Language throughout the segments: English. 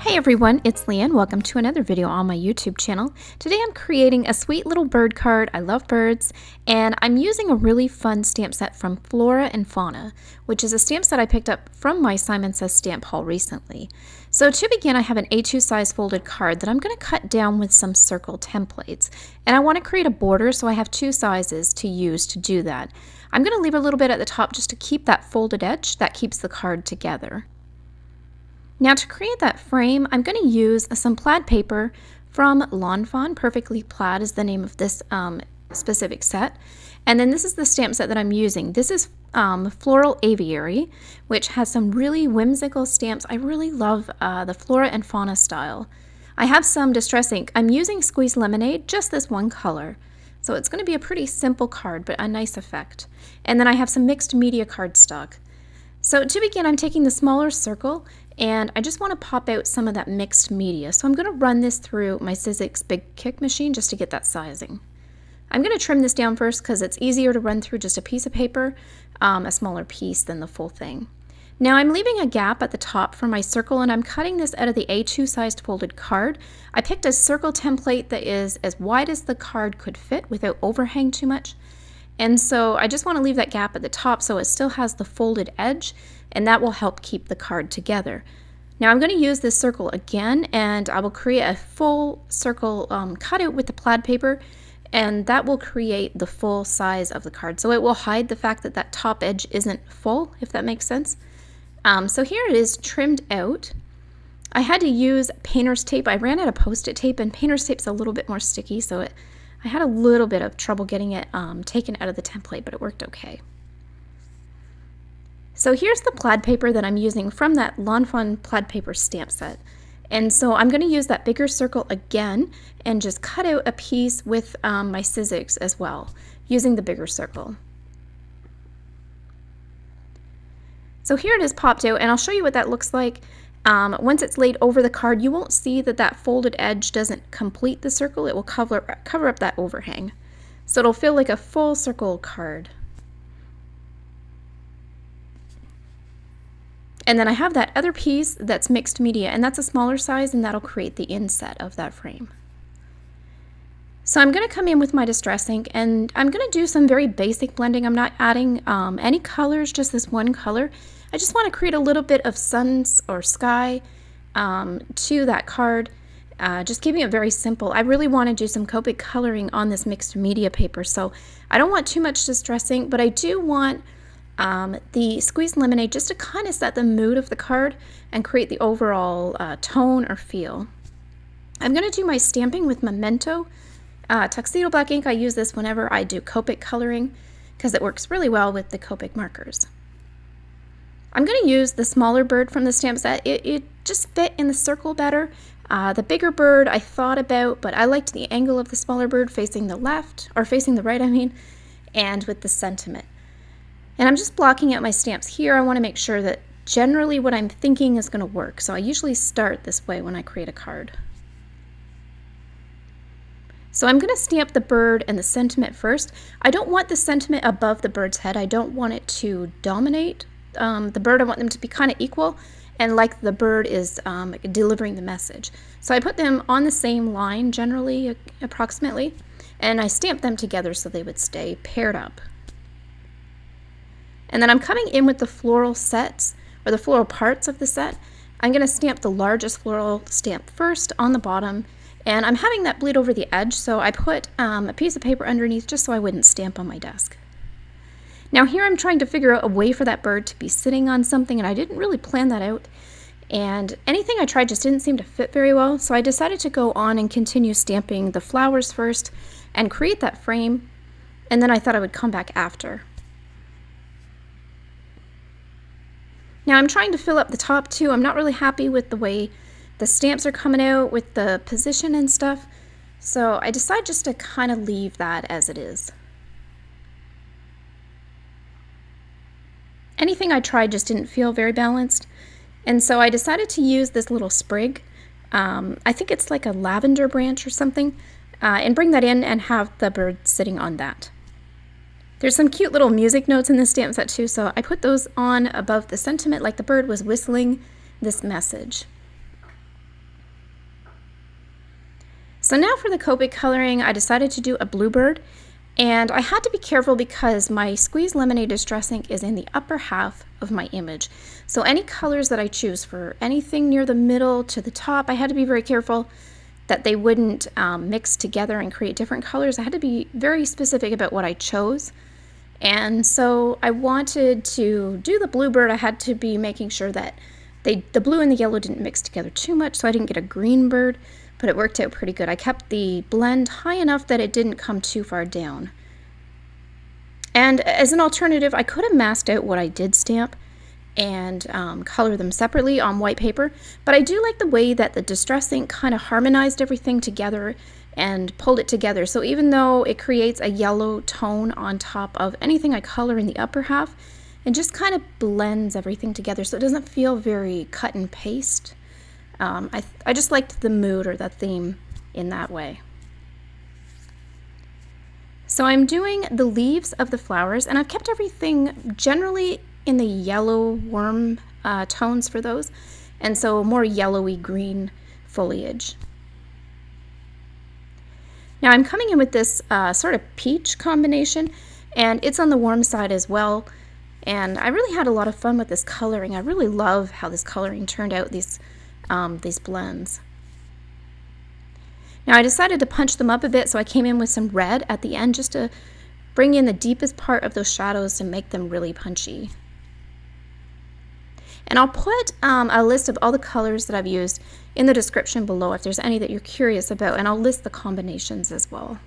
Hey everyone, it's Leanne. Welcome to another video on my YouTube channel. Today I'm creating a sweet little bird card. I love birds, and I'm using a really fun stamp set from Flora and Fauna, which is a stamp set I picked up from my Simon Says stamp haul recently. So to begin, I have an A2 size folded card that I'm going to cut down with some circle templates, and I want to create a border, so I have two sizes to use to do that. I'm going to leave a little bit at the top just to keep that folded edge that keeps the card together. Now to create that frame, I'm going to use some plaid paper from Lawn Fawn. Perfectly Plaid is the name of this specific set. And then this is the stamp set that I'm using. This is Floral Aviary, which has some really whimsical stamps. I really love the Flora and Fauna style. I have some Distress ink. I'm using Squeeze Lemonade, just this one color. So it's going to be a pretty simple card, but a nice effect. And then I have some mixed media cardstock. So to begin, I'm taking the smaller circle, and I just want to pop out some of that mixed media. So I'm going to run this through my Sizzix Big Kick machine just to get that sizing. I'm going to trim this down first because it's easier to run through just a piece of paper, a smaller piece than the full thing. Now I'm leaving a gap at the top for my circle, and I'm cutting this out of the A2 sized folded card. I picked a circle template that is as wide as the card could fit without overhang too much. And so I just want to leave that gap at the top so it still has the folded edge, and that will help keep the card together. Now I'm going to use this circle again, and I will create a full circle cutout with the plaid paper, and that will create the full size of the card. So it will hide the fact that that top edge isn't full, if that makes sense. So here it is trimmed out. I had to use painter's tape. I ran out of Post-it tape, and painter's tape's a little bit more sticky, so I had a little bit of trouble getting it taken out of the template, but it worked okay. So here's the plaid paper that I'm using from that Lawn Fawn plaid paper stamp set. And so I'm going to use that bigger circle again and just cut out a piece with my Sizzix as well, using the bigger circle. So here it is popped out, and I'll show you what that looks like. Once it's laid over the card, you won't see that that folded edge doesn't complete the circle. It will cover up that overhang. So it'll feel like a full circle card. And then I have that other piece that's mixed media, and that's a smaller size, and that'll create the inset of that frame. So I'm going to come in with my Distress ink, and I'm going to do some very basic blending. I'm not adding any colors, just this one color. I just want to create a little bit of suns or sky to that card, just keeping it very simple. I really want to do some Copic coloring on this mixed media paper, so I don't want too much Distress ink, but I do want the Squeeze Lemonade just to kind of set the mood of the card and create the overall tone or feel. I'm going to do my stamping with Memento Tuxedo Black ink. I use this whenever I do Copic coloring because it works really well with the Copic markers. I'm going to use the smaller bird from the stamp set. It just fit in the circle better. The bigger bird I thought about, but I liked the angle of the smaller bird facing the left, or facing the right, I mean, and with the sentiment. And I'm just blocking out my stamps here. I want to make sure that generally what I'm thinking is going to work. So I usually start this way when I create a card. So I'm going to stamp the bird and the sentiment first. I don't want the sentiment above the bird's head. I don't want it to dominate the bird. I want them to be kind of equal and like the bird is delivering the message. So I put them on the same line generally, approximately, and I stamp them together so they would stay paired up. And then I'm coming in with the floral sets, or the floral parts of the set. I'm going to stamp the largest floral stamp first on the bottom, and I'm having that bleed over the edge, so I put a piece of paper underneath just so I wouldn't stamp on my desk. Now here I'm trying to figure out a way for that bird to be sitting on something, and I didn't really plan that out. And anything I tried just didn't seem to fit very well, so I decided to go on and continue stamping the flowers first and create that frame, and then I thought I would come back after. Now I'm trying to fill up the top too. I'm not really happy with the way the stamps are coming out with the position and stuff, so I decided just to kind of leave that as it is. Anything I tried just didn't feel very balanced, and so I decided to use this little sprig. I think it's like a lavender branch or something, and bring that in and have the bird sitting on that. There's some cute little music notes in this stamp set too, so I put those on above the sentiment like the bird was whistling this message. So now for the Copic coloring, I decided to do a bluebird, and I had to be careful because my squeeze lemonade distress ink is in the upper half of my image. So any colors that I choose for anything near the middle to the top, I had to be very careful that they wouldn't mix together and create different colors. I had to be very specific about what I chose. And so I wanted to do the bluebird. I had to be making sure that the blue and the yellow didn't mix together too much, so I didn't get a green bird, but it worked out pretty good. I kept the blend high enough that it didn't come too far down. And as an alternative, I could have masked out what I did stamp and color them separately on white paper, but I do like the way that the distress ink kind of harmonized everything together and pulled it together. So even though it creates a yellow tone on top of anything I color in the upper half, it just kind of blends everything together so it doesn't feel very cut and paste. I just liked the mood or the theme in that way. So I'm doing the leaves of the flowers, and I've kept everything generally in the yellow worm tones for those, and so more yellowy green foliage. Now I'm coming in with this sort of peach combination, and it's on the warm side as well, and I really had a lot of fun with this coloring. I really love how this coloring turned out, these blends. Now I decided to punch them up a bit, so I came in with some red at the end just to bring in the deepest part of those shadows to make them really punchy. And I'll put a list of all the colors that I've used in the description below if there's any that you're curious about, and I'll list the combinations as well.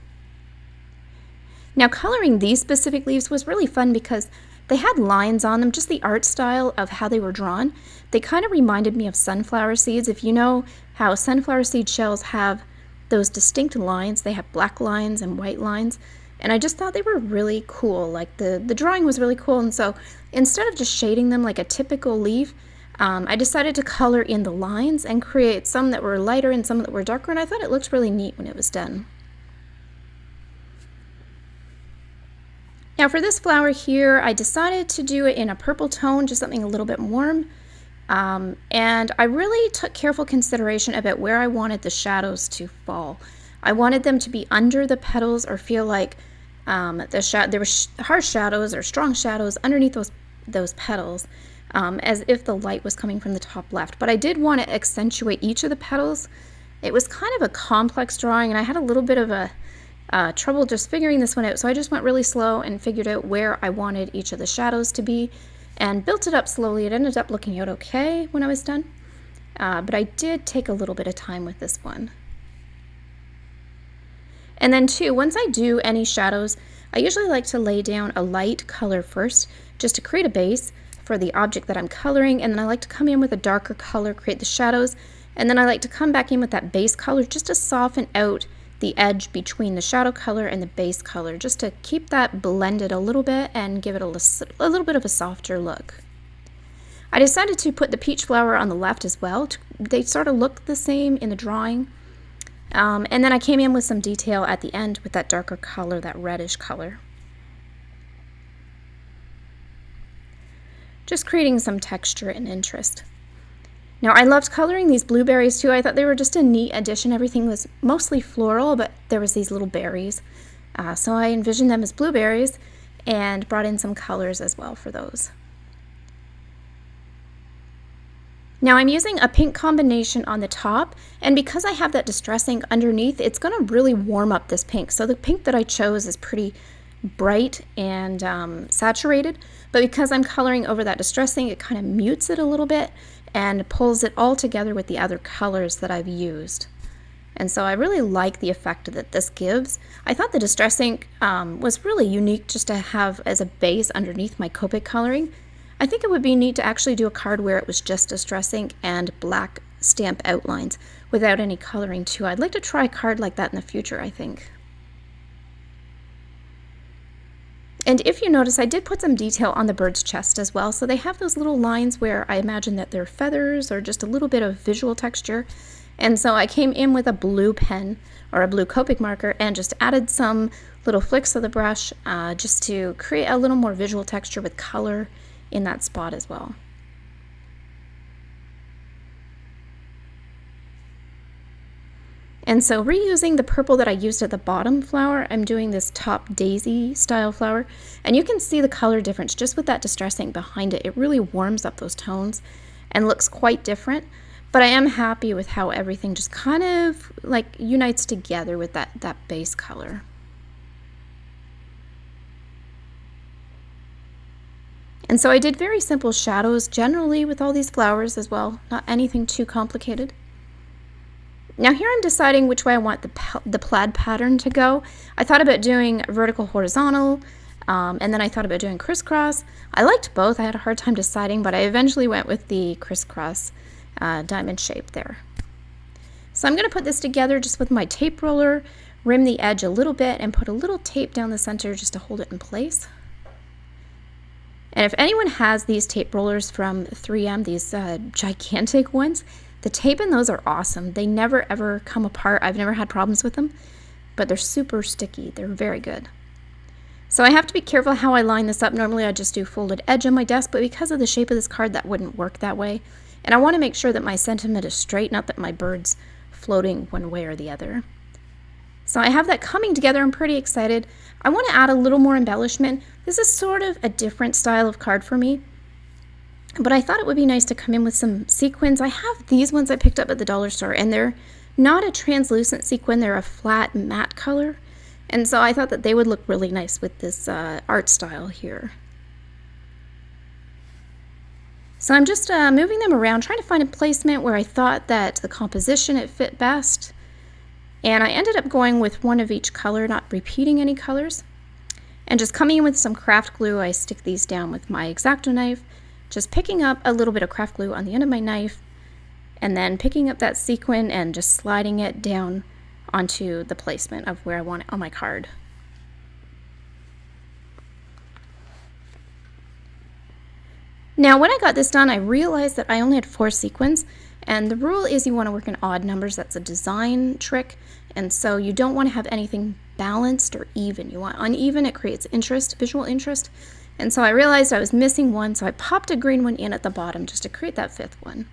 Now coloring these specific leaves was really fun because they had lines on them, just the art style of how they were drawn. They kind of reminded me of sunflower seeds. If you know how sunflower seed shells have those distinct lines, they have black lines and white lines, and I just thought they were really cool. Like the drawing was really cool, and so instead of just shading them like a typical leaf, I decided to color in the lines and create some that were lighter and some that were darker, and I thought it looked really neat when it was done. Now for this flower here, I decided to do it in a purple tone, just something a little bit warm. And I really took careful consideration about where I wanted the shadows to fall. I wanted them to be under the petals or feel like there were harsh shadows or strong shadows underneath those petals, as if the light was coming from the top left. But I did want to accentuate each of the petals. It was kind of a complex drawing, and I had a little bit of a trouble just figuring this one out, so I just went really slow and figured out where I wanted each of the shadows to be and built it up slowly. It ended up looking out okay when I was done, but I did take a little bit of time with this one. And then too, once I do any shadows, I usually like to lay down a light color first just to create a base for the object that I'm coloring, and then I like to come in with a darker color, create the shadows, and then I like to come back in with that base color just to soften out the edge between the shadow color and the base color, just to keep that blended a little bit and give it a little bit of a softer look. I decided to put the peach flower on the left as well. They sort of look the same in the drawing. And then I came in with some detail at the end with that darker color, that reddish color. Just creating some texture and interest. Now I loved coloring these blueberries too. I thought they were just a neat addition. Everything was mostly floral, but there was these little berries. So I envisioned them as blueberries and brought in some colors as well for those. Now I'm using a pink combination on the top, and because I have that distress ink underneath, it's going to really warm up this pink. So the pink that I chose is pretty bright and saturated, but because I'm coloring over that distress ink, it kind of mutes it a little bit and pulls it all together with the other colors that I've used. And so I really like the effect that this gives. I thought the distress ink was really unique just to have as a base underneath my Copic coloring. I think it would be neat to actually do a card where it was just distress ink and black stamp outlines without any coloring too. I'd like to try a card like that in the future, I think. And if you notice, I did put some detail on the bird's chest as well. So they have those little lines where I imagine that they're feathers or just a little bit of visual texture. And so I came in with a blue pen or a blue Copic marker and just added some little flicks of the brush just to create a little more visual texture with color in that spot as well. And so reusing the purple that I used at the bottom flower, I'm doing this top daisy style flower. And you can see the color difference just with that distress ink behind it. It really warms up those tones and looks quite different. But I am happy with how everything just kind of like unites together with that base color. And so I did very simple shadows generally with all these flowers as well, not anything too complicated. Now here I'm deciding which way I want the plaid pattern to go. I thought about doing vertical horizontal, and then I thought about doing crisscross. I liked both. I had a hard time deciding, but I eventually went with the crisscross diamond shape there. So I'm going to put this together just with my tape roller, rim the edge a little bit, and put a little tape down the center just to hold it in place. And if anyone has these tape rollers from 3M, these gigantic ones, the tape in those are awesome. They never ever come apart. I've never had problems with them, but they're super sticky. They're very good. So I have to be careful how I line this up. Normally I just do folded edge on my desk, but because of the shape of this card, that wouldn't work that way. And I want to make sure that my sentiment is straight, not that my bird's floating one way or the other. So I have that coming together. I'm pretty excited. I want to add a little more embellishment. This is sort of a different style of card for me, but I thought it would be nice to come in with some sequins. I have these ones I picked up at the dollar store, and they're not a translucent sequin. They're a flat matte color. And so I thought that they would look really nice with this art style here. So I'm just moving them around, trying to find a placement where I thought that the composition it fit best. And I ended up going with one of each color, not repeating any colors. And just coming in with some craft glue, I stick these down with my X-Acto knife, just picking up a little bit of craft glue on the end of my knife, and then picking up that sequin and just sliding it down onto the placement of where I want it on my card. Now when I got this done, I realized that I only had 4 sequins, and the rule is you want to work in odd numbers. That's a design trick, and so you don't want to have anything balanced or even. You want uneven. It creates interest, visual interest. And so I realized I was missing one, so I popped a green one in at the bottom just to create that 5th one.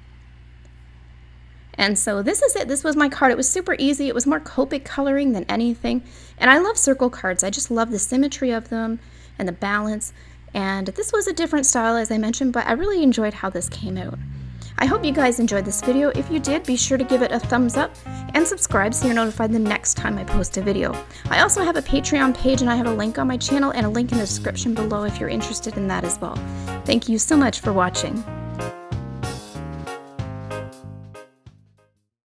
And so this is it. This was my card. It was super easy. It was more Copic coloring than anything. And I love circle cards. I just love the symmetry of them and the balance. And this was a different style, as I mentioned, but I really enjoyed how this came out. I hope you guys enjoyed this video. If you did, be sure to give it a thumbs up and subscribe so you're notified the next time I post a video. I also have a Patreon page, and I have a link on my channel and a link in the description below if you're interested in that as well. Thank you so much for watching.